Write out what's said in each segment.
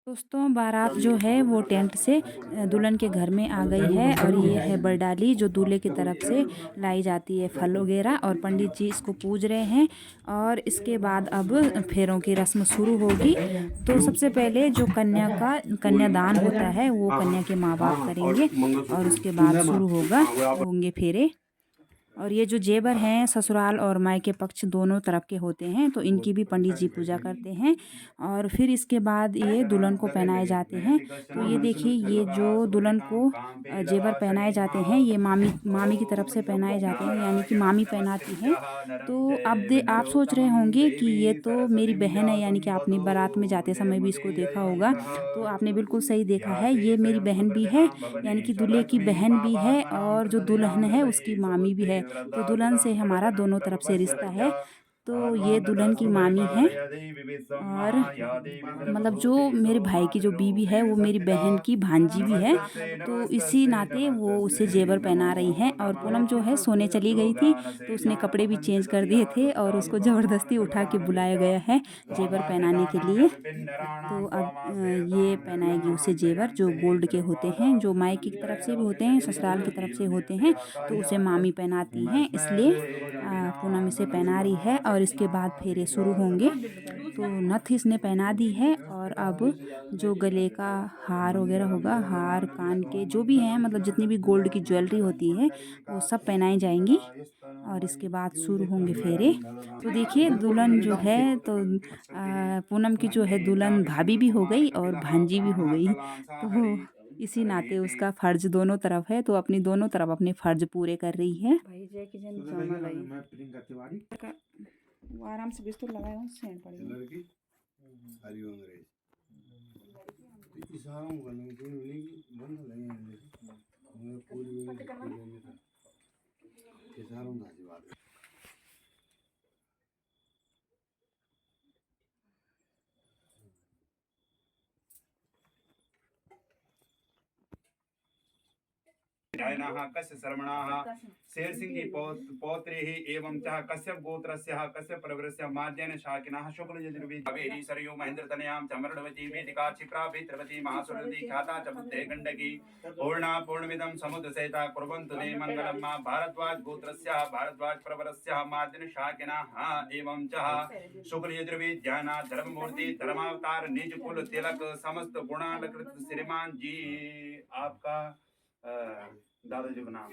दोस्तों बारात जो है वो टेंट से दुल्हन के घर में आ गई है और ये है बरडाली जो दूल्हे की तरफ से लाई जाती है फल वगैरह और पंडित जी इसको पूज रहे हैं। और इसके बाद अब फेरों की रस्म शुरू होगी। तो सबसे पहले जो कन्यादान होता है वो कन्या के माँ बाप करेंगे और उसके बाद शुरू होंगे फेरे। और ये जो जेवर हैं ससुराल और मायके पक्ष दोनों तरफ के होते हैं तो इनकी भी पंडित जी पूजा करते हैं। और फिर इसके बाद ये दुल्हन को पहनाए जाते हैं। तो ये देखिए ये जो दुल्हन को जेवर पहनाए जाते हैं ये मामी मामी की तरफ से पहनाए जाते हैं यानी कि मामी पहनाती हैं। तो अब आप सोच रहे होंगे कि ये तो मेरी बहन है यानी कि आपने बारात में जाते समय भी इसको देखा होगा। तो आपने बिल्कुल सही देखा है, ये मेरी बहन भी है यानी कि दूल्हे की बहन भी है और जो दुल्हन है उसकी मामी भी है। तो दुल्हन से हमारा दोनों तरफ से रिश्ता है। तो ये दुल्हन की मामी है और मतलब जो मेरे भाई की जो बीवी है वो मेरी बहन की भांजी भी है। तो इसी नाते वो उसे जेवर पहना रही हैं। और पूनम जो है सोने चली गई थी तो उसने कपड़े भी चेंज कर दिए थे और उसको ज़बरदस्ती उठा के बुलाया गया है जेवर पहनाने के लिए। तो अब ये पहनाएगी उसे जेवर जो गोल्ड के होते हैं, जो मायके की तरफ से भी होते हैं ससुराल की तरफ से होते हैं। तो उसे मामी पहनाती हैं इसलिए पूनम इसे पहना रही है और इसके बाद फेरे शुरू होंगे। तो नथ इसने पहना दी है और अब जो गले का हार वगैरह होगा, हार कान के जो भी हैं मतलब जितनी भी गोल्ड की ज्वेलरी होती है वो सब पहनाई जाएंगी और इसके बाद शुरू होंगे फेरे। तो देखिए दुल्हन जो है तो पूनम की जो है दुल्हन भाभी भी हो गई और भांजी भी हो गई। तो इसी नाते उसका फर्ज दोनों तरफ है तो अपनी दोनों तरफ अपने फर्ज पूरे कर रही है। भाई जय की जन जमा गई वो आराम से बिस्तर लगाए हो सेंट पड़ी लड़की हरिओम अंग्रेज इशारों करने की बंद लगे पूरी इशारों धाजी बात कस्य शर्मणाः शेर सिंह की पौत्रे एवं च कश्यप गोत्रस्य कश्यप प्रवरस्य मार्जन शाकिनः शुक्ल यजुर्वेदी सरयो महेंद्र तनयां चमरणवती वेदिका क्षिप्रा भित्रवती महासुरदी ख्याता च बुद्धे गंडकी पूर्णा पूर्णमिदं समुद्र सहिता कुर्वन्तु ते मंगलम मां भारद्वाज गोत्रस्य भारद्वाज प्रवरस्य मार्जन शाकिनः एवं च शुक्ल यजुर्वेद ज्ञाना धर्ममूर्ति धर्मावतार निज कुल तिलक समस्त गुणालकृत श्रीमान जी। आपका दादाजी का नाम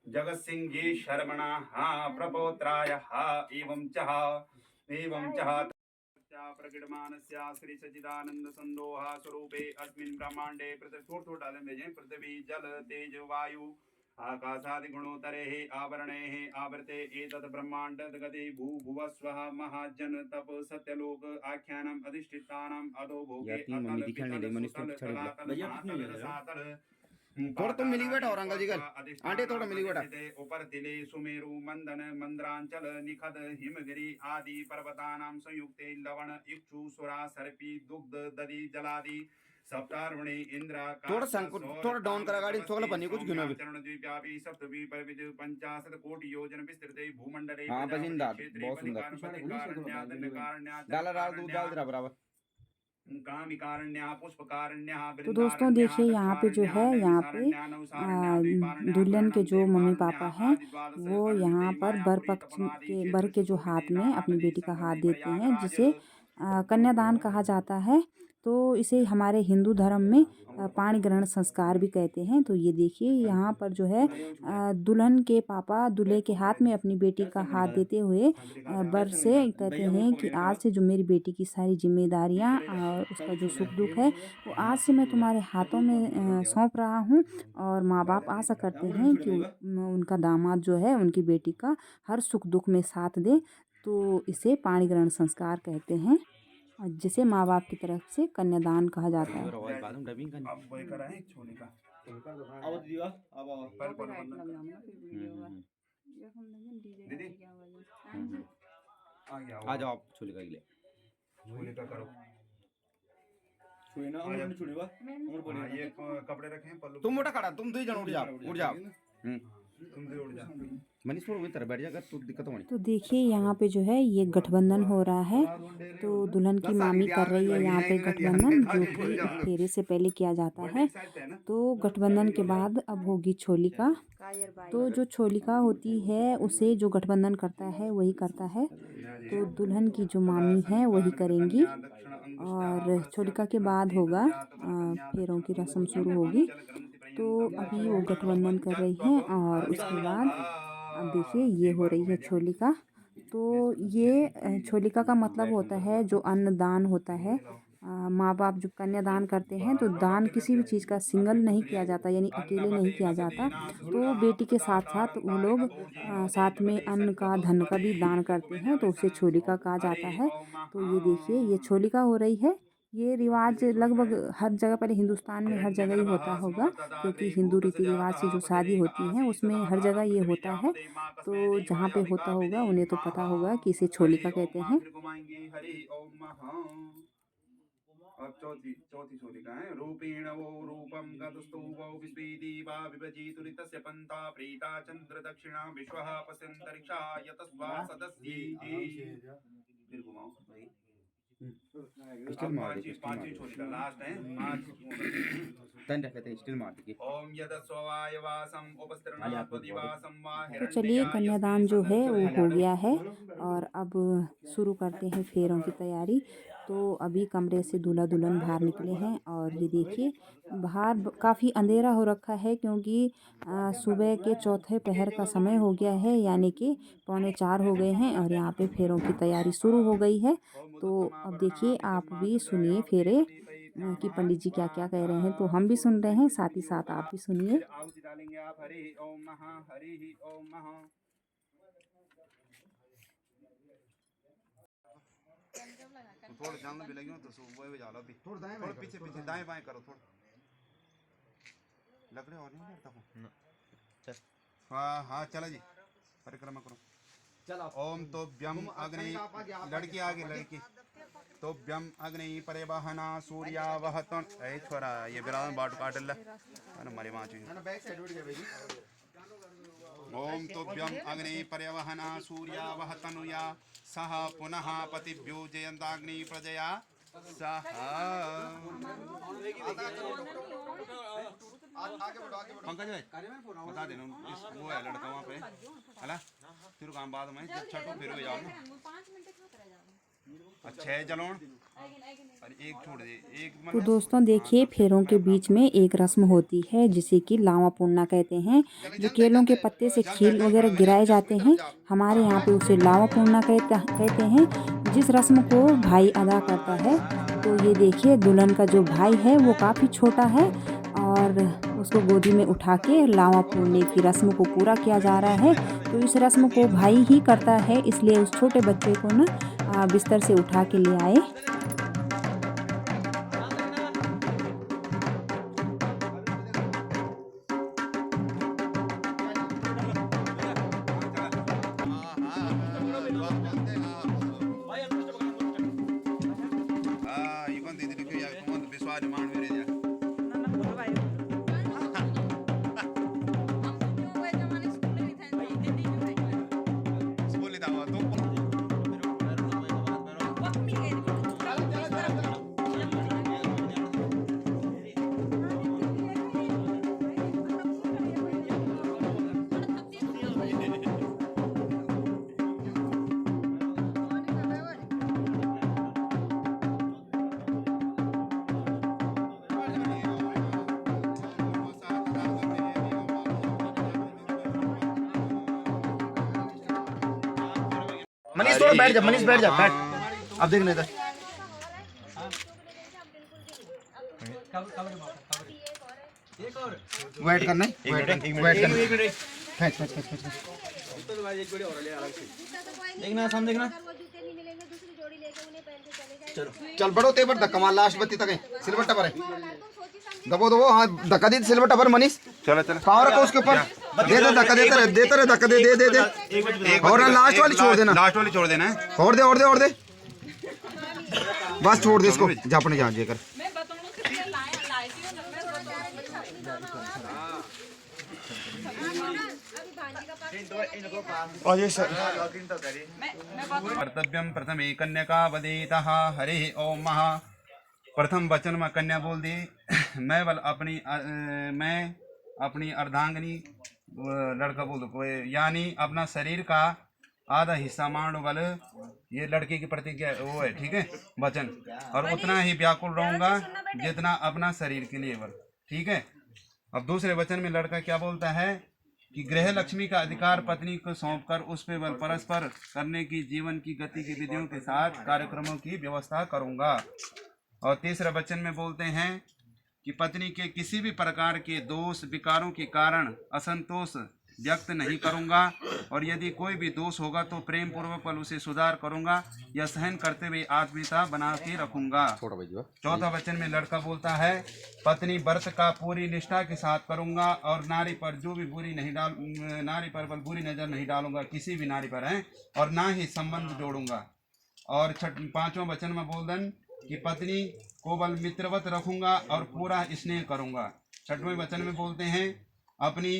जगत सिंह जी शर्मणा प्रपोत्राय एवं प्रकटमानस्य श्री सच्चिदानंद संदोह स्वरूपे अस्मिन् ब्रह्मांडे पृथ्वी जल तेज वायु आकाशादि गुणोत्तरे आवरणे आवृते एतत् ब्रह्मांड गति भूभुवस्वः महाजन तप सत्यलोक आख्यानम अधिष्ठितानाम अधो भोगे अतल सातल थोड़ा तुम मिली बैठा और अंकल जी का आंटे थोड़ा मिली बैठा ऊपर तिले सुमेरु मंदन मंद्रांचल निखद हिमगिरी आदि पर्वतानां संयुक्ते लवण इक्षु सुरा सर्पी दुग्ध दधि जलादि सप्तार्वणे इंद्र थोड़ा डाउन करा गाड़ी थोड़ा पन्नी कुछ गिनो भी चरण द्वीप्यापि सप्तवी परिविद 50 कोटि योजन विस्तृते भूमंडले हां बजिंदा बहुत सुंदर डाला डाल दूध डाल दे बराबर। तो दोस्तों देखिए यहाँ पे जो है यहाँ पे दुल्हन के जो मम्मी पापा हैं वो यहाँ पर बर के जो हाथ में अपनी बेटी का हाथ देते हैं जिसे कन्यादान कहा जाता है। तो इसे हमारे हिंदू धर्म में पाणी ग्रहण संस्कार भी कहते हैं। तो ये देखिए यहाँ पर जो है दुल्हन के पापा दूल्हे के हाथ में अपनी बेटी का हाथ देते हुए बर से कहते हैं कि आज से जो मेरी बेटी की सारी जिम्मेदारियाँ और उसका जो सुख दुख है वो आज से मैं तुम्हारे हाथों में सौंप रहा हूँ। और माँ बाप आशा करते हैं कि उनका दामाद जो है उनकी बेटी का हर सुख दुख में साथ दे। तो इसे पाणी ग्रहण संस्कार कहते हैं जिसे माँ बाप की तरफ से कन्यादान कहा जाता है। आ जाओ आप छोले का करो छुए ना उन्होंने छुड़े बा ये कपड़े रखे हैं तुम मोटा खड़ा तुम दो जन उठ जाओ तुम दो उठ जा मनीष थोड़ा तरह बैठ जाएगा तो दिक्कत होनी। तो देखिए यहाँ पे जो है ये गठबंधन हो रहा है। तो दुल्हन की मामी कर रही है यहाँ पे गठबंधन, जो कि फेरे से पहले किया जाता है। तो गठबंधन के बाद अब होगी छोलिका। तो जो छोलिका होती है उसे जो गठबंधन करता है वही करता है। तो दुल्हन की जो मामी है वही करेंगी और छोलिका के बाद होगा फेरों की रस्म शुरू होगी। तो अभी वो गठबंधन कर रही हैं और उसके बाद अब देखिए ये हो रही है छोलिका। तो ये छोलिका का मतलब होता है जो अन्नदान होता है। माँ बाप जो कन्यादान करते हैं तो दान किसी भी चीज़ का सिंगल नहीं किया जाता, यानी अकेले नहीं किया जाता। तो बेटी के साथ साथ वो लोग साथ में अन्न का, धन का भी दान करते हैं, तो उसे छोलिका कहा जाता है। तो ये देखिए ये छोलिका हो रही है। ये रिवाज लगभग हर जगह, पहले हिंदुस्तान में हर जगह ही होता होगा, क्योंकि हिंदू रीति रिवाज से जो शादी होती है उसमें हर जगह ये होता है। तो जहाँ पे होता होगा उन्हें तो पता होगा कि इसे छोलिका कहते हैं। अब चौथी छोलिका है। रूपेण वो रूपम गतस्तु वो विस्पीति वा विभजितु ऋतस्य पंथा प्रीता चंद्र दक्षिणा विश्वः पश्यन्तरिक्षा यतस्वा सदस्ये। फिर घुमाओ भाई। पांचवी छोलिका लास्ट है। तन रखते हैं स्टिल मार के। ओम यदस्वाय वासम उपस्त्रणात् दिवासम वा। तो चलिए कन्यादान जो है वो हो गया है और अब शुरू करते हैं फेरों की तैयारी। तो अभी कमरे से दूल्हा दुल्हन बाहर निकले हैं और ये देखिए बाहर काफ़ी अंधेरा हो रखा है, क्योंकि सुबह के चौथे पहर का समय हो गया है, यानी कि 3:45 हो गए हैं और यहाँ पे फेरों की तैयारी शुरू हो गई है। तो अब देखिए आप भी सुनिए फेरे कि पंडित जी क्या क्या कह रहे हैं। तो हम भी सुन रहे हैं, साथ ही साथ आप भी सुनिए। आहुति डालेंगे आप। हरि ओम महा, हरि ओम महा। थोड़ा जानना भी लगी तो सुबह भी जाला भी थोड़ा दाएं बाएं, पीछे पीछे दाएं बाएं करो थोड़ा। लकड़े और नहीं करता हूँ। चल हाँ हाँ चला जी, परिक्रमा करो। चलो ओम तो व्यम अग्नि, लड़की आगे लड़की। तो व्यम अग्नि परिवहना सूर्यावहतन। ए छोरा ये बिरादन बाट काट ले अन मरे मां चाहिए। ओम तो व्यम अग्नि परिवहना सूर्यावहतनुया सह पुनः पतिभ्यो जयंताग्नि प्रजया सह। पंकज भाई बता देना वो है लड़का वहाँ पे है, फिर काम बाद में जब छठो फिर हो जाओ ना। अच्छा चलो एक छोड़ दे एक। तो दोस्तों देखिए फेरों के बीच में एक रस्म होती है जिसे कि लावा पूर्णा कहते हैं, जो केलों के पत्ते से खील वगैरह गिराए जाते हैं। हमारे यहाँ पे उसे लावा पूर्णा कहते हैं, जिस रस्म को भाई अदा करता है। तो ये देखिए दुल्हन का जो भाई है वो काफ़ी छोटा है और उसको गोदी में उठा के लावा पूरने की रस्म को पूरा किया जा रहा है। तो इस रस्म को भाई ही करता है, इसलिए उस छोटे बच्चे को ना बिस्तर से उठा के ले आए। मनीष थोड़ा बैठ जा, मनीष बैठ जा, बैठ। अब देख लेता वेट करना है, वेट करना। खींच खींच खींच खींच देखना, सामने देखना। चलो चल बढ़ो तेबर धक्का मार लास्ट बत्ती तक है। सिलवट्टा पर है, दबो दबो। हाँ धक्का दे सिलवट्टा पर मनीष। चलो चलो कहाँ रखो उसके ऊपर। दे दे धक्का, देते रहे धक्का, दे दे दे दे। और लास्ट वाली छोड़ देना, लास्ट वाली छोड़ देना है। और दे और दे और दे, बस छोड़ दे इसको। जा अपने जहाँ जेकर कर्तव्यम प्रथमे कन्या वदेतः हरे ओम महा। प्रथम वचन में कन्या बोल दी मैं अपनी अर्धांगिनी, लड़का बोल दो, यानी अपना शरीर का आधा हिस्सा मान बल, ये लड़के की प्रतिज्ञा वो है, ठीक है वचन, और उतना ही व्याकुल रहूंगा जितना अपना शरीर के लिए बल, ठीक है। अब दूसरे वचन में लड़का क्या बोलता है कि गृह लक्ष्मी का अधिकार पत्नी को सौंपकर उस पे बल परस्पर करने की जीवन की गति की विधियों के साथ कार्यक्रमों की व्यवस्था करूंगा। और तीसरे वचन में बोलते हैं कि पत्नी के किसी भी प्रकार के दोष विकारों के कारण असंतोष व्यक्त नहीं करूंगा, और यदि कोई भी दोष होगा तो प्रेम पूर्वक उसे सुधार करूंगा या सहन करते हुए आत्मीयता बना के रखूंगा। चौथा वचन में लड़का बोलता है पत्नी व्रत का पूरी निष्ठा के साथ करूंगा और नारी पर जो भी नारी पर बुरी नजर नहीं डालूंगा, किसी भी नारी पर है, और ना ही संबंध जोड़ूंगा। और पांचवा वचन में बोलदन कि पत्नी को बल मित्रवत रखूंगा और पूरा स्नेह करूंगा। छठवें वचन में बोलते हैं अपनी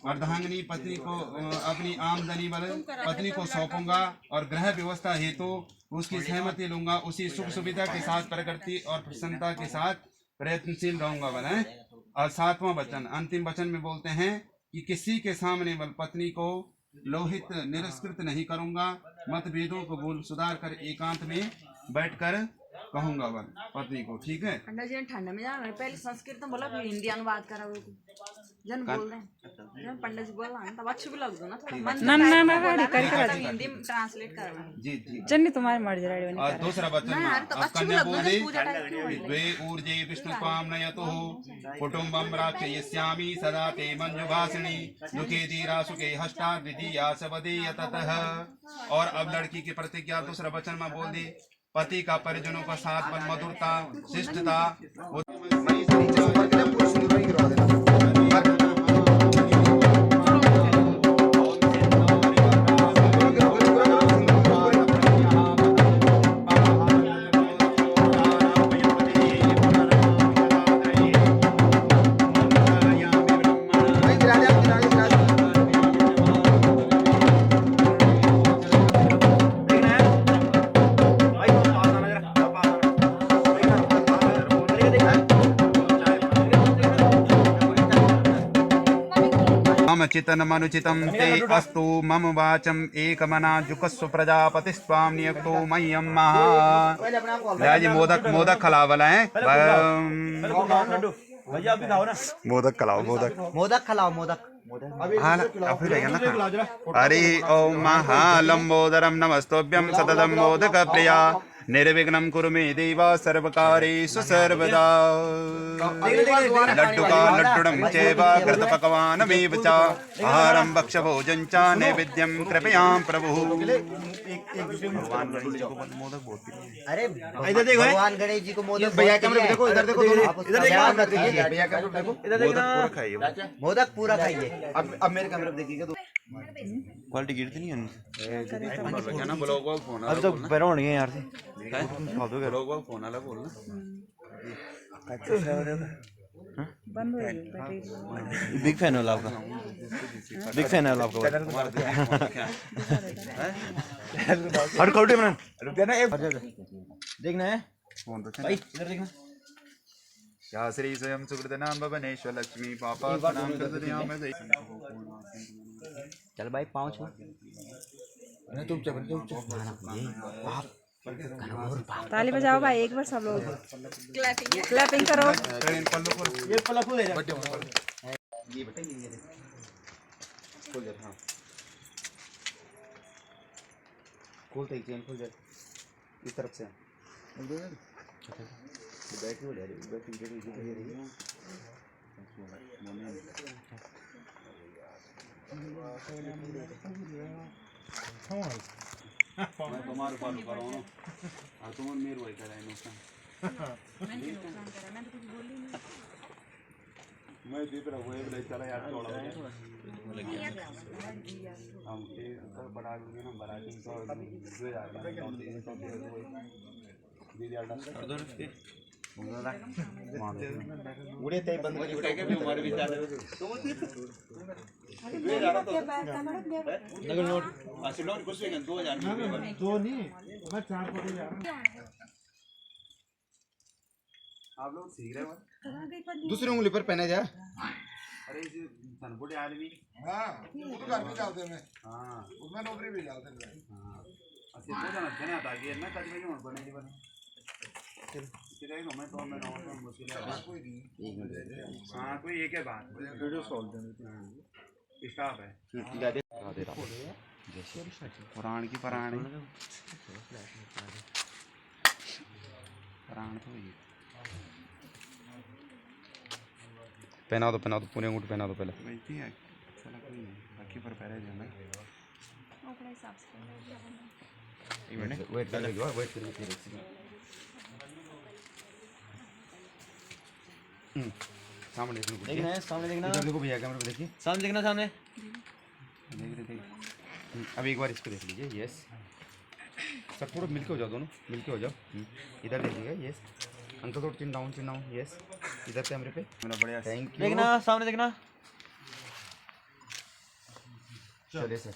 अर्धांगिनी पत्नी को अपनी आमदनी बल पत्नी को सौंपूंगा और गृह व्यवस्था हेतु उसकी सहमति लूंगा, उसी सुख सुविधा के साथ प्रकृति और प्रसन्नता के साथ प्रयत्नशील रहूंगा बल है। और सातवां वचन अंतिम वचन में बोलते हैं कि किसी के सामने बल पत्नी को लोहित निरस्कृत नहीं करूंगा, मतभेदों को भूल सुधार कर एकांत में बैठकर कहूंगा बल पत्नी को, ठीक है। ठंडा जी ठंडा में जा पहले संस्कृत में बोला फिर हिंदी अनुवाद करा वो जन बोल रहे हैं जन पंडित जी बोल रहे हैं तब अच्छी भी लग दो ना थोड़ा मन ना हिंदी में ट्रांसलेट करा जी जी जन्नी तुम्हारी मर्जी रेडी बनी। और दूसरा वचन में अब कन्या बोल दे द्वे ऊर्जे विष्णु स्वाम नयतुः कुटुंबम राक्षयिष्यामि सदा ते मंजुभाषिणी दुखे धीरा सुखे हष्टा विधिया सवदेय ततः। और अब लड़की की प्रतिज्ञा दूसरा वचन में बोल दी पति का परिजनों का साथ पर मधुरता शिष्टता चितन मनुचितम ते अस्तु मम वाचम एकमना जुकस्व प्रजापतिस्वाम नियुक्तो मह्यम महा। जी मोदक खिलाओ वाला है मोदक खिलाओ हरि ओम महालंबोदरम नमस्तोभ्यम सततम मोदक प्रिया निर्विघ्नं कुरु मे देव सर्वकारेषु सर्वदा। लड्डुका लड्डुडं चैव घृतपक्वान्नमेव च आहारं भक्ष्यभोजनं च नैवेद्यं कृपयां प्रभुः। अरे इधर देखो भगवान गणेश जी को मोदक भैया कैमरे में देखो, इधर देखो दोनों, इधर देखो भैया कैमरे में देखो, इधर देखना मोदक पूरा खाइए। अब मेरे कैमरे में देखिएगा तो क्वालिटी गिरती नहीं है ना। ब्लॉग वॉग फोन अभी तो पैरों नहीं है यार से ब्लॉग वॉग फोन वाला बोलना बंद हो बिग फैन है आपका, बिग फैन है आपका हर क्वालिटी में रुपया ना देखना है फोन तो भाई इधर देखना। या श्री स्वयं सुकृत नाम भवनेश्वर लक्ष्मी पापा नाम कृतयाम चल भाई पाँव छू तुम ताली बजाओ भाई एक बार सब लोग क्लैपिंग करो। ये पल्ला खोल दे ये बेटा ये खोल दे। हाँ खोल दे चेन खोल दे इस तरफ से बैटरी हो जाएगी बैटरी तुम्हारे फॉलो करो ना और तुम मेरे वही कराए नुकसान मैं देख रहा हूँ एक चला यार थोड़ा हम बढ़ा देंगे ना बढ़ा के तो 2000 दीदी उड़े ते बंद करी बेटा के हमारे भी ज्यादा नगर नोट असली नोट कुछ नहीं 2000 दो नहीं मैं 4 पकड़ जा रहा हूँ। आप लोग सीख रहे हो दूसरी उंगली पर पहने जा अरे ये सनबुटे आदमी हाँ वो तो घर में डालते हैं हाँ उसमें नौकरी भी डालते हैं हाँ असली वो जाना देना था कि मैं तज में क्यों बने जी बने किधर ही मैं तो मैं नौ मुश्किल है कोई नहीं हाँ कोई एक है बात वीडियो सॉल्व देने स्टाफ है पुराण की पुराण पुराण तो ये पहना दो पूरे अंगूठे पहना दो पहले वैसे है चला कोई नहीं बाकी पर पहले जाना एक मिनट वेट करके सामने देखना है, सामने देखना, इधर देखो भैया कैमरे पे देखिए सामने देखना, सामने देख अब एक बार इसको देख लीजिए यस सर थोड़ा मिलके हो जाओ दोनों मिलके हो जाओ इधर देखिएगा यस अंकल थोड़ा चिन डाउन यस इधर कैमरे पे मेरा बढ़िया थैंक यू देखना, सामने देखना। चलिए सर